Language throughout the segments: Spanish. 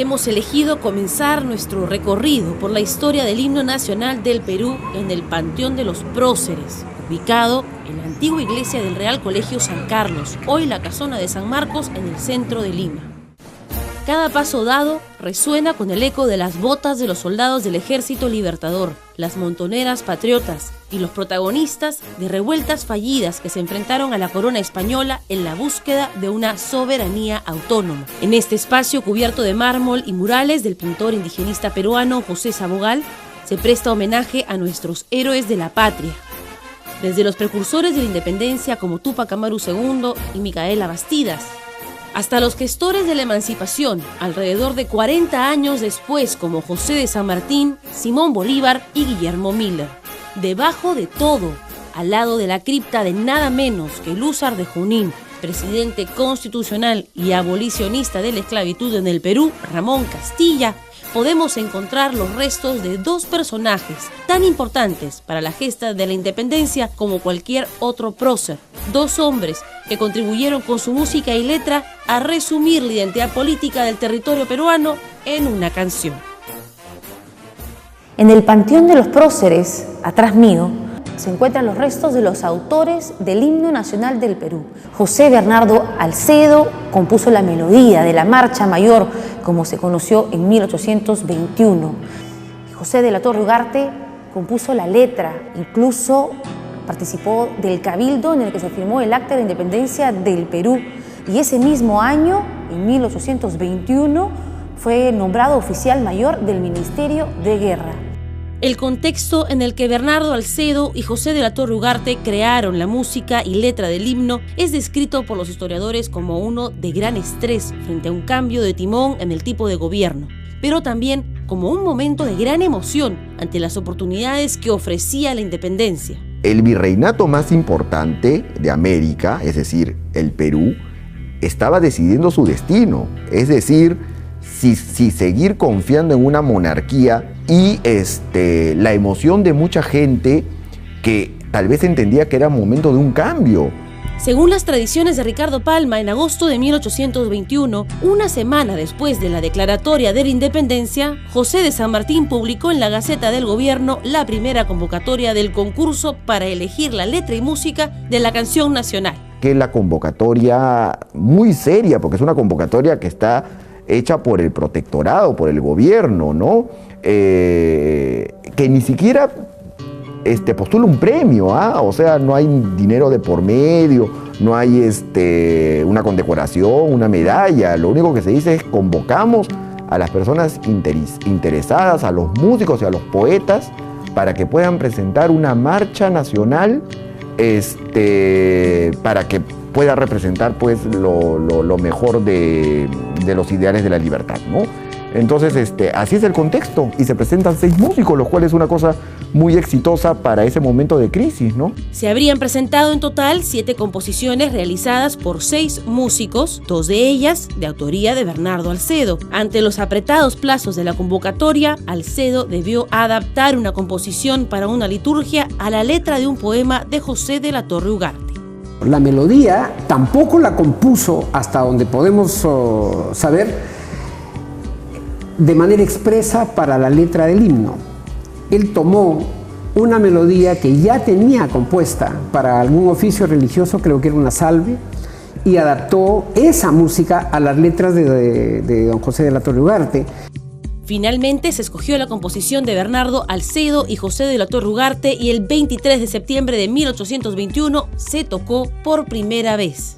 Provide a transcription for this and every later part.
hemos elegido comenzar nuestro recorrido por la historia del himno nacional del Perú en el Panteón de los Próceres, ubicado en la antigua iglesia del Real Colegio San Carlos, hoy la Casona de San Marcos, en el centro de Lima. Cada paso dado resuena con el eco de las botas de los soldados del Ejército Libertador, las montoneras patriotas y los protagonistas de revueltas fallidas que se enfrentaron a la corona española en la búsqueda de una soberanía autónoma. En este espacio cubierto de mármol y murales del pintor indigenista peruano José Sabogal, se presta homenaje a nuestros héroes de la patria. Desde los precursores de la independencia como Túpac Amaru II y Micaela Bastidas, hasta los gestores de la emancipación, alrededor de 40 años después, como José de San Martín, Simón Bolívar y Guillermo Miller. Debajo de todo, al lado de la cripta de nada menos que Lúzar de Junín, presidente constitucional y abolicionista de la esclavitud en el Perú, Ramón Castilla, podemos encontrar los restos de dos personajes tan importantes para la gesta de la independencia como cualquier otro prócer. Dos hombres que contribuyeron con su música y letra a resumir la identidad política del territorio peruano en una canción. En el Panteón de los Próceres, atrás mío, se encuentran los restos de los autores del himno nacional del Perú. José Bernardo Alcedo compuso la melodía de la Marcha Mayor, como se conoció en 1821. José de la Torre Ugarte compuso la letra, incluso participó del cabildo en el que se firmó el Acta de Independencia del Perú. Y ese mismo año, en 1821, fue nombrado oficial mayor del Ministerio de Guerra. El contexto en el que Bernardo Alcedo y José de la Torre Ugarte crearon la música y letra del himno es descrito por los historiadores como uno de gran estrés frente a un cambio de timón en el tipo de gobierno, pero también como un momento de gran emoción ante las oportunidades que ofrecía la independencia. El virreinato más importante de América, es decir, el Perú, estaba decidiendo su destino, es decir, si seguir confiando en una monarquía y la emoción de mucha gente que tal vez entendía que era momento de un cambio. Según las tradiciones de Ricardo Palma, en agosto de 1821, una semana después de la declaratoria de la independencia, José de San Martín publicó en la Gaceta del Gobierno la primera convocatoria del concurso para elegir la letra y música de la canción nacional. Que es la convocatoria muy seria, porque es una convocatoria que está hecha por el protectorado, por el gobierno, ¿no? Que ni siquiera postula un premio, o sea, no hay dinero de por medio, no hay una condecoración, una medalla. Lo único que se dice es convocamos a las personas interesadas, a los músicos y a los poetas, para que puedan presentar una marcha nacional, para que pueda representar pues lo mejor de los ideales de la libertad, ¿no? Entonces, así es el contexto, y se presentan 6 músicos, lo cual es una cosa muy exitosa para ese momento de crisis, ¿no? Se habrían presentado en total 7 composiciones realizadas por 6 músicos, 2 de ellas de autoría de Bernardo Alcedo. Ante los apretados plazos de la convocatoria, Alcedo debió adaptar una composición para una liturgia a la letra de un poema de José de la Torre Ugarte. La melodía tampoco la compuso, hasta donde podemos saber, de manera expresa para la letra del himno. Él tomó una melodía que ya tenía compuesta para algún oficio religioso, creo que era una salve, y adaptó esa música a las letras de don José de la Torre Ugarte. Finalmente se escogió la composición de Bernardo Alcedo y José de la Torre Ugarte, y el 23 de septiembre de 1821 se tocó por primera vez.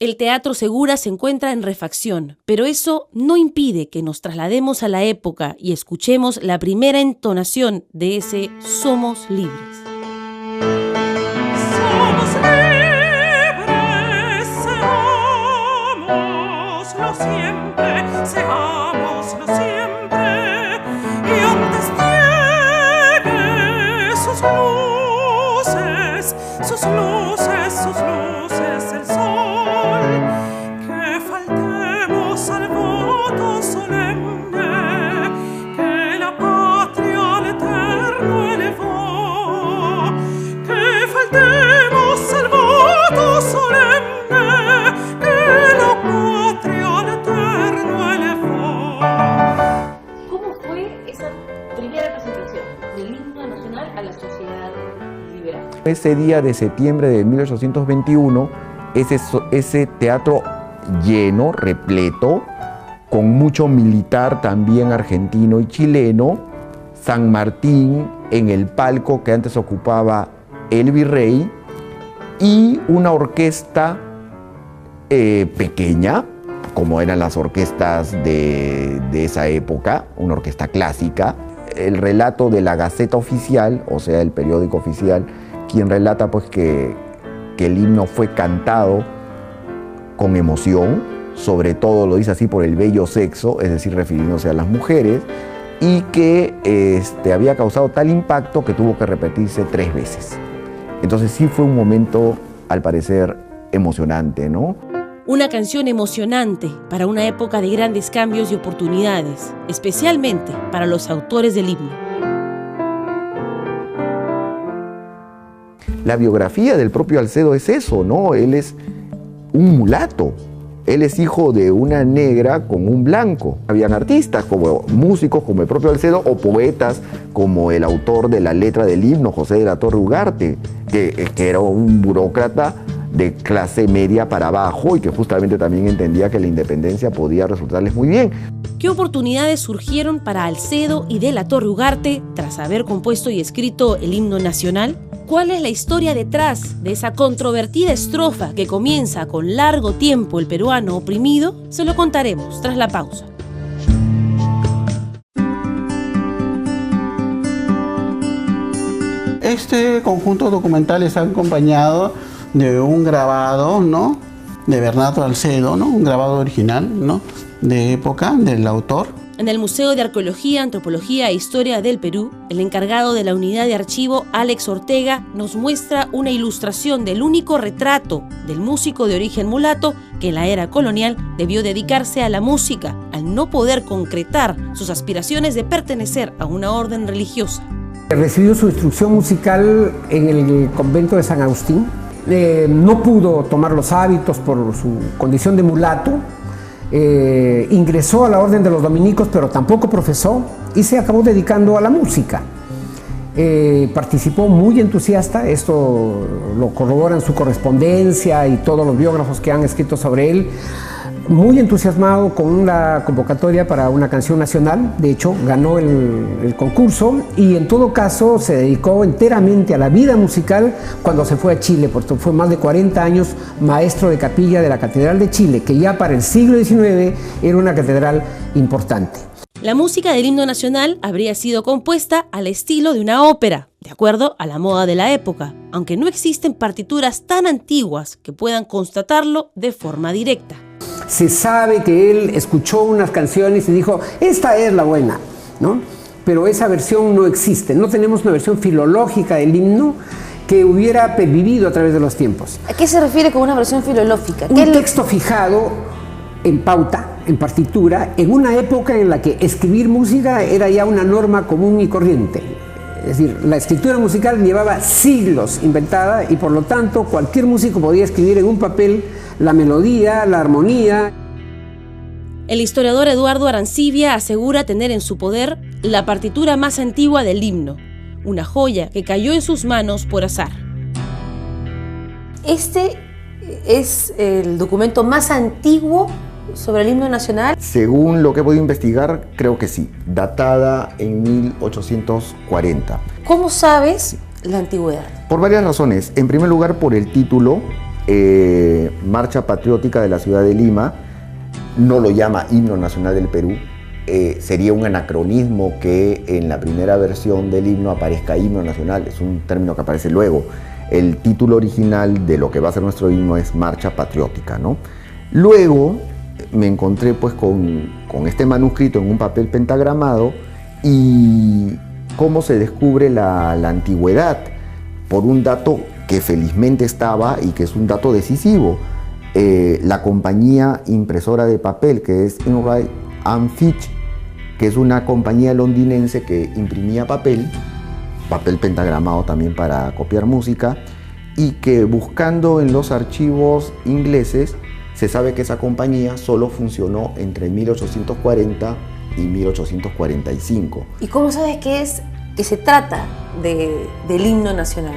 El Teatro Segura se encuentra en refacción, pero eso no impide que nos traslademos a la época y escuchemos la primera entonación de ese Somos Libres. Somos libres, seámoslo siempre, seámoslo siempre, y antes llegue sus luces, sus luces, sus luces, el sol, que faltemos al voto solemne, que la patria al eterno elevó, que faltemos al voto solemne, que la patria al eterno elevó. ¿Cómo fue esa primera presentación del himno nacional a la sociedad liberal? Ese día de septiembre de 1821, ese teatro lleno, repleto, con mucho militar también argentino y chileno, San Martín en el palco que antes ocupaba el virrey y una orquesta pequeña, como eran las orquestas de esa época, una orquesta clásica. El relato de la Gaceta Oficial, o sea, el periódico oficial, quien relata pues que el himno fue cantado con emoción, sobre todo lo dice así por el bello sexo, es decir, refiriéndose a las mujeres, y que había causado tal impacto que tuvo que repetirse 3 veces. Entonces sí fue un momento, al parecer, emocionante, ¿no? Una canción emocionante para una época de grandes cambios y oportunidades, especialmente para los autores del himno. La biografía del propio Alcedo es eso, ¿no? Él es un mulato. Él es hijo de una negra con un blanco. Habían artistas, como músicos como el propio Alcedo, o poetas como el autor de la letra del himno, José de la Torre Ugarte, que era un burócrata de clase media para abajo y que justamente también entendía que la independencia podía resultarles muy bien. ¿Qué oportunidades surgieron para Alcedo y de la Torre Ugarte tras haber compuesto y escrito el himno nacional? ¿Cuál es la historia detrás de esa controvertida estrofa que comienza con largo tiempo el peruano oprimido? Se lo contaremos tras la pausa. Este conjunto documental está acompañado de un grabado, ¿no?, de Bernardo Alcedo, ¿no?, un grabado original, ¿no?, de época del autor. En el Museo de Arqueología, Antropología e Historia del Perú, el encargado de la unidad de archivo, Alex Ortega, nos muestra una ilustración del único retrato del músico de origen mulato que en la era colonial debió dedicarse a la música, al no poder concretar sus aspiraciones de pertenecer a una orden religiosa. Recibió su instrucción musical en el convento de San Agustín. No pudo tomar los hábitos por su condición de mulato. Ingresó a la orden de los dominicos, pero tampoco profesó y se acabó dedicando a la música. Participó muy entusiasta, esto lo corroboran su correspondencia y todos los biógrafos que han escrito sobre él, muy entusiasmado con la convocatoria para una canción nacional. De hecho, ganó el concurso y en todo caso se dedicó enteramente a la vida musical cuando se fue a Chile, porque fue más de 40 años maestro de capilla de la Catedral de Chile, que ya para el siglo XIX era una catedral importante. La música del himno nacional habría sido compuesta al estilo de una ópera, de acuerdo a la moda de la época, aunque no existen partituras tan antiguas que puedan constatarlo de forma directa. Se sabe que él escuchó unas canciones y dijo, esta es la buena, ¿no? Pero esa versión no existe, no tenemos una versión filológica del himno que hubiera pervivido a través de los tiempos. ¿A qué se refiere con una versión filológica? Un texto fijado en pauta, en partitura, en una época en la que escribir música era ya una norma común y corriente. Es decir, la escritura musical llevaba siglos inventada y por lo tanto cualquier músico podía escribir en un papel la melodía, la armonía. El historiador Eduardo Arancibia asegura tener en su poder la partitura más antigua del himno, una joya que cayó en sus manos por azar. Este es el documento más antiguo sobre el himno nacional. Según lo que he podido investigar, creo que sí, datada en 1840. ¿Cómo sabes la antigüedad? Por varias razones. En primer lugar, por el título, Marcha Patriótica de la Ciudad de Lima, no lo llama Himno Nacional del Perú. Sería un anacronismo que en la primera versión del himno aparezca Himno Nacional, es un término que aparece luego. El título original de lo que va a ser nuestro himno es Marcha Patriótica, ¿no? Luego me encontré pues con este manuscrito en un papel pentagramado y cómo se descubre la antigüedad por un dato que felizmente estaba y que es un dato decisivo. La compañía impresora de papel, que es Enright and Fitch, que es una compañía londinense que imprimía papel pentagramado también para copiar música, y que buscando en los archivos ingleses se sabe que esa compañía solo funcionó entre 1840 y 1845. ¿Y cómo sabes que se trata del himno nacional?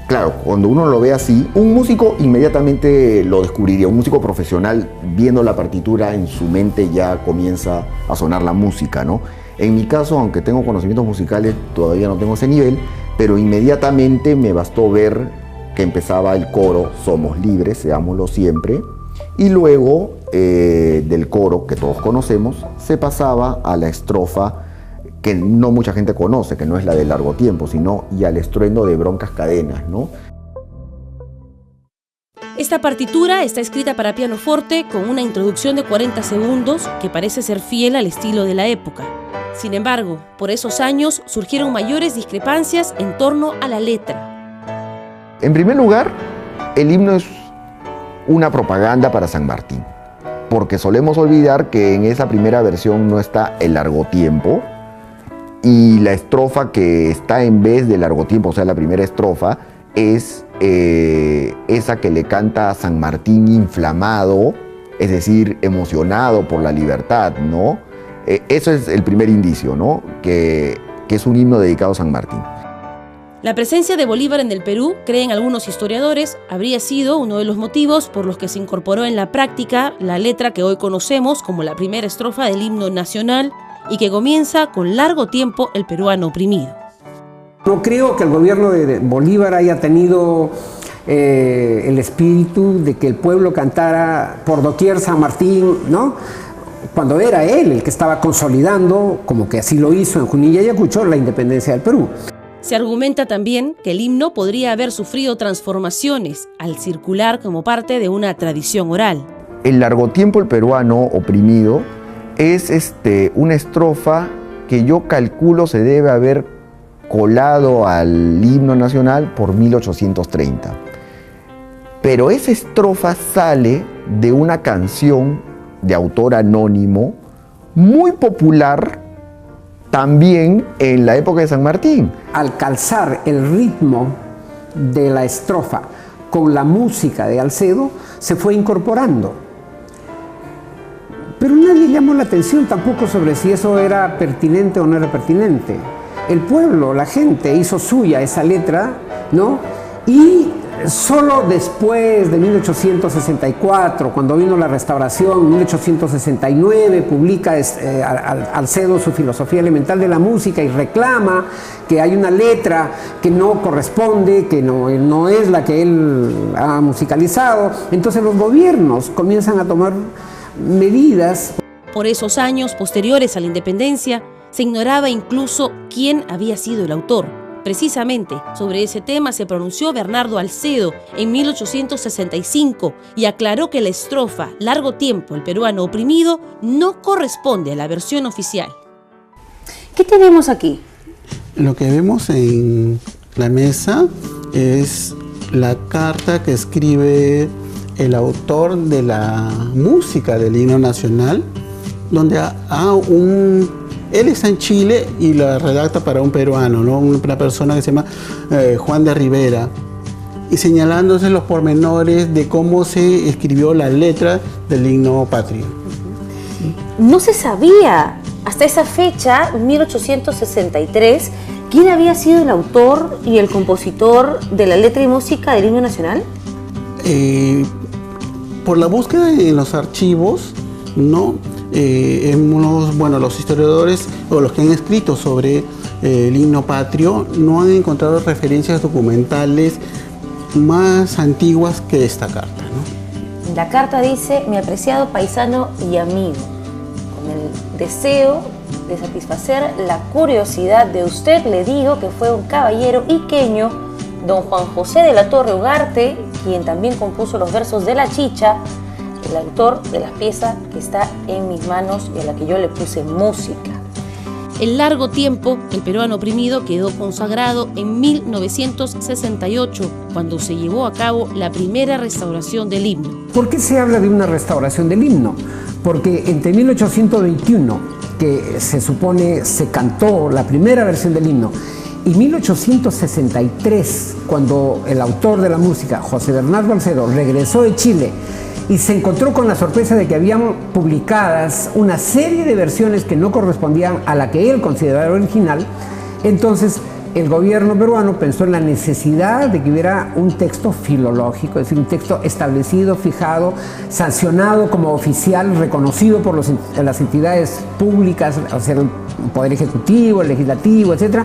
Claro, cuando uno lo ve así, un músico inmediatamente lo descubriría. Un músico profesional, viendo la partitura en su mente, ya comienza a sonar la música, ¿no? En mi caso, aunque tengo conocimientos musicales, todavía no tengo ese nivel, pero inmediatamente me bastó ver que empezaba el coro Somos libres, seámoslo siempre, y luego del coro, que todos conocemos, se pasaba a la estrofa que no mucha gente conoce, que no es la de Largo Tiempo, sino y al estruendo de Broncas Cadenas, ¿no? Esta partitura está escrita para pianoforte con una introducción de 40 segundos que parece ser fiel al estilo de la época. Sin embargo, por esos años surgieron mayores discrepancias en torno a la letra. En primer lugar, el himno es una propaganda para San Martín, porque solemos olvidar que en esa primera versión no está el Largo Tiempo, y la estrofa que está en vez del Largo Tiempo, o sea, la primera estrofa, es esa que le canta a San Martín inflamado, es decir, emocionado por la libertad, ¿no? Eso es el primer indicio, ¿no? Que es un himno dedicado a San Martín. La presencia de Bolívar en el Perú, creen algunos historiadores, habría sido uno de los motivos por los que se incorporó en la práctica la letra que hoy conocemos como la primera estrofa del himno nacional, y que comienza con Largo Tiempo el peruano oprimido. No creo que el gobierno de Bolívar haya tenido el espíritu de que el pueblo cantara por doquier San Martín, ¿no? Cuando era él el que estaba consolidando, como que así lo hizo en Junín y Ayacucho, la independencia del Perú. Se argumenta también que el himno podría haber sufrido transformaciones al circular como parte de una tradición oral. El Largo Tiempo el peruano oprimido es una estrofa que yo calculo se debe haber colado al himno nacional por 1830. Pero esa estrofa sale de una canción de autor anónimo muy popular también en la época de San Martín. Al calzar el ritmo de la estrofa con la música de Alcedo, se fue incorporando. Pero nadie llamó la atención tampoco sobre si eso era pertinente o no era pertinente. El pueblo, la gente, hizo suya esa letra, ¿no? Y solo después de 1864, cuando vino la Restauración, en 1869, publica Alcedo su Filosofía Elemental de la Música y reclama que hay una letra que no corresponde, que no es la que él ha musicalizado. Entonces los gobiernos comienzan a tomar medidas. Por esos años posteriores a la independencia, se ignoraba incluso quién había sido el autor. Precisamente sobre ese tema se pronunció Bernardo Alcedo en 1865 y aclaró que la estrofa Largo Tiempo el peruano oprimido no corresponde a la versión oficial. ¿Qué tenemos aquí? Lo que vemos en la mesa es la carta que escribe el autor de la música del himno nacional, donde él está en Chile y la redacta para un peruano, ¿no? Una persona que se llama Juan de Rivera, y señalándose los pormenores de cómo se escribió la letra del himno patrio. No se sabía hasta esa fecha, 1863, quién había sido el autor y el compositor de la letra y música del himno nacional. Por la búsqueda en los archivos, ¿no? Los historiadores o los que han escrito sobre el himno patrio no han encontrado referencias documentales más antiguas que esta carta, ¿no? La carta dice: mi apreciado paisano y amigo, con el deseo de satisfacer la curiosidad de usted, le digo que fue un caballero iqueño, don Juan José de la Torre Ugarte, quien también compuso los versos de La Chicha, el autor de la pieza que está en mis manos y a la que yo le puse música. En largo tiempo, el peruano oprimido quedó consagrado en 1968, cuando se llevó a cabo la primera restauración del himno. ¿Por qué se habla de una restauración del himno? Porque entre 1821, que se supone se cantó la primera versión del himno, y 1863, cuando el autor de la música, José Bernardo Alcedo, regresó de Chile y se encontró con la sorpresa de que habían publicadas una serie de versiones que no correspondían a la que él consideraba original, entonces el gobierno peruano pensó en la necesidad de que hubiera un texto filológico, es decir, un texto establecido, fijado, sancionado como oficial, reconocido por las entidades públicas, o sea, el Poder Ejecutivo, el Legislativo, etc.,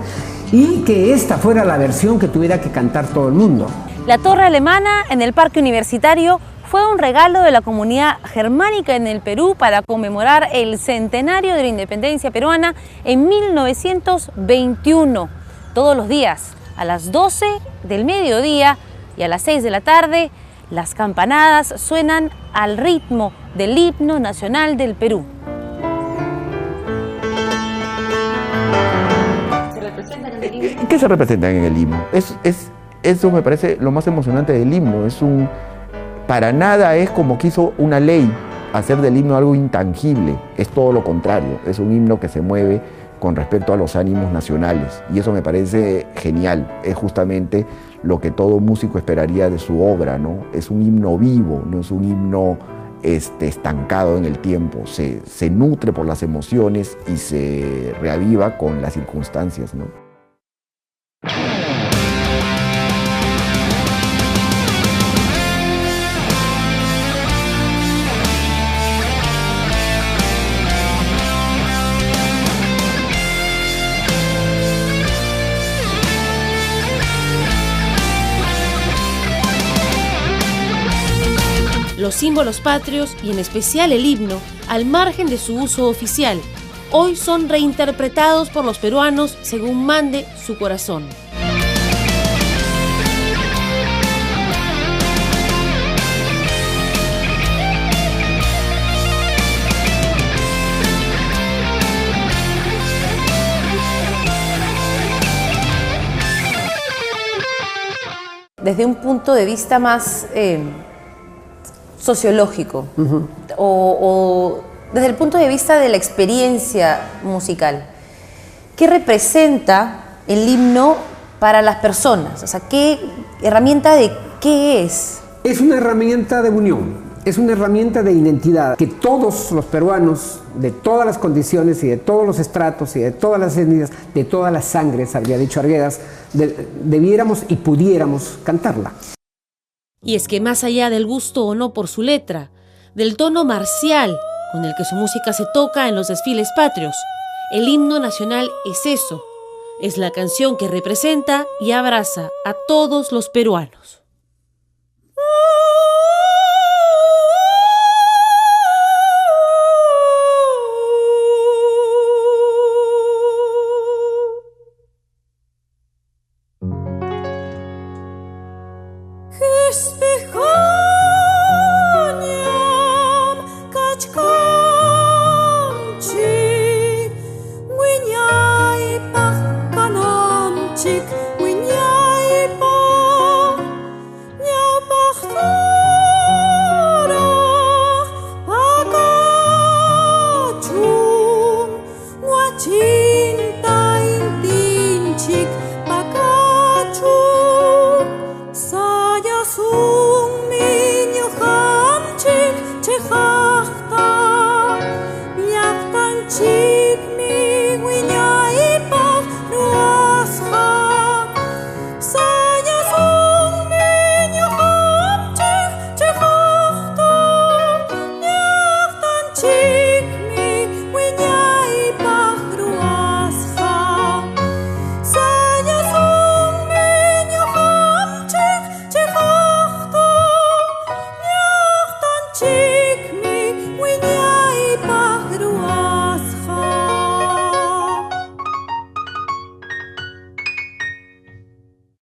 y que esta fuera la versión que tuviera que cantar todo el mundo. La torre alemana en el Parque Universitario fue un regalo de la comunidad germánica en el Perú para conmemorar el centenario de la independencia peruana en 1921. Todos los días, a las 12 del mediodía y a las 6 de la tarde, las campanadas suenan al ritmo del himno nacional del Perú. ¿Qué se representa en el himno? Eso me parece lo más emocionante del himno. Para nada es como quiso una ley hacer del himno algo intangible. Es todo lo contrario. Es un himno que se mueve con respecto a los ánimos nacionales. Y eso me parece genial. Es justamente lo que todo músico esperaría de su obra, ¿no? Es un himno vivo, no es un himno estancado en el tiempo. Se nutre por las emociones y se reaviva con las circunstancias, ¿no? Los símbolos patrios, y en especial el himno, al margen de su uso oficial, hoy son reinterpretados por los peruanos según mande su corazón. Desde un punto de vista más sociológico, o desde el punto de vista de la experiencia musical, ¿qué representa el himno para las personas? O sea, ¿qué herramienta de qué es? Es una herramienta de unión, es una herramienta de identidad que todos los peruanos, de todas las condiciones y de todos los estratos y de todas las etnias, de todas las sangres, habría dicho Arguedas, debiéramos y pudiéramos cantarla. Y es que más allá del gusto o no por su letra, del tono marcial con el que su música se toca en los desfiles patrios, el himno nacional es eso, es la canción que representa y abraza a todos los peruanos. Saya su